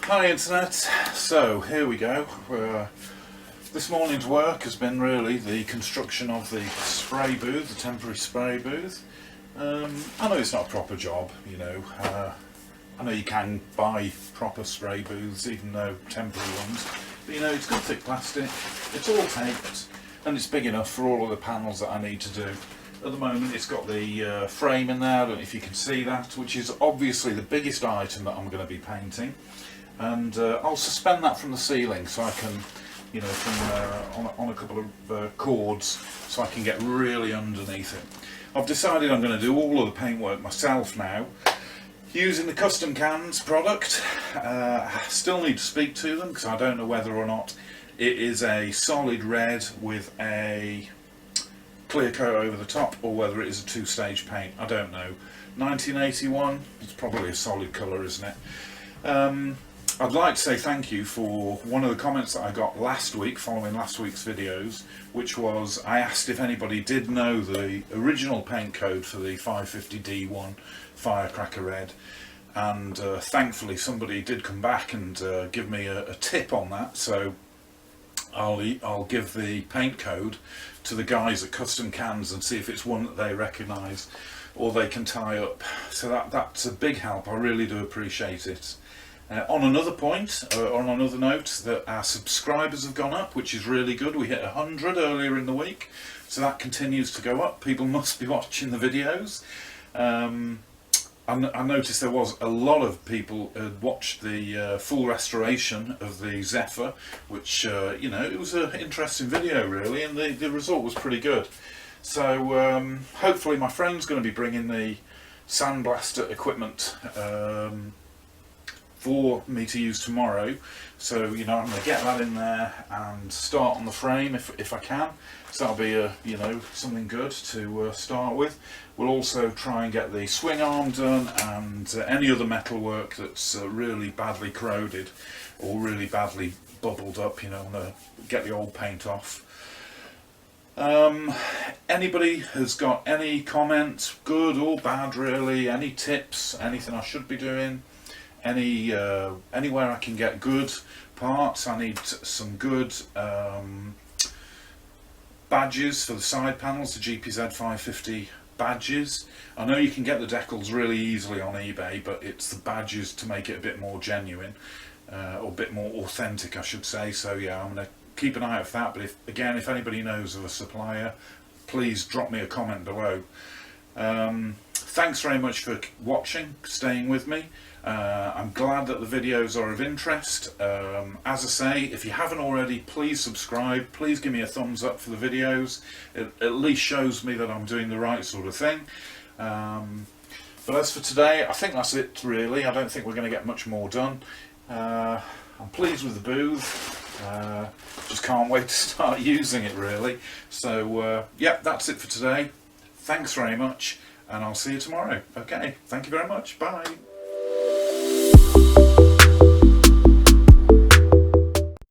Hi Internet, so here we go. This morning's work has been really the construction of the spray booth, the temporary spray booth. I know it's not a proper job, you know. I know you can buy proper spray booths, even though temporary ones, but you know, it's good thick plastic, it's all taped, and it's big enough for all of the panels that I need to do. At the moment it's got the frame in there, I don't know if you can see that, which is obviously the biggest item that I'm going to be painting. And I'll suspend that from the ceiling so I can, you know, from on a couple of cords, so I can get really underneath it. I've decided I'm going to do all of the paintwork myself now, using the Custom Cans product. I still need to speak to them because I don't know whether or not it is a solid red with a clear coat over the top, or whether it is a two-stage paint. I don't know. 1981, it's probably a solid colour, isn't it? I'd like to say thank you for one of the comments that I got last week following last week's videos, which was I asked if anybody did know the original paint code for the 550D1 Firecracker Red, and thankfully somebody did come back and give me a tip on that, so I'll give the paint code to the guys at Custom Cans and see if it's one that they recognise or they can tie up. So that's a big help, I really do appreciate it. On another point, on another note, that our subscribers have gone up, which is really good. We hit 100 earlier in the week, so that continues to go up. People must be watching the videos. I noticed there was a lot of people had watched the full restoration of the Zephyr, which, you know, it was an interesting video really, and the result was pretty good. So hopefully my friend's going to be bringing the sandblaster equipment for me to use tomorrow, so you know, I'm going to get that in there and start on the frame if I can. So that'll be you know, something good to start with. We'll also try and get the swing arm done and any other metal work that's really badly corroded or really badly bubbled up, you know, get the old paint off. Anybody has got any comments, good or bad really, any tips, anything I should be doing, anywhere I can get good parts. I need some good badges for the side panels, the GPZ 550 badges. I know you can get the decals really easily on eBay, but it's the badges to make it a bit more genuine, or a bit more authentic I should say. So yeah, I'm going to keep an eye out for that, but if anybody knows of a supplier, please drop me a comment below. Thanks very much for watching, staying with me. I'm glad that the videos are of interest. As I say, if you haven't already, please subscribe, please give me a thumbs up for the videos. It at least shows me that I'm doing the right sort of thing. But as for today, I think that's it really. I don't think we're going to get much more done. I'm pleased with the booth. Just can't wait to start using it really. So yeah, that's it for today. Thanks very much, and I'll see you tomorrow. Okay, thank you very much. Bye.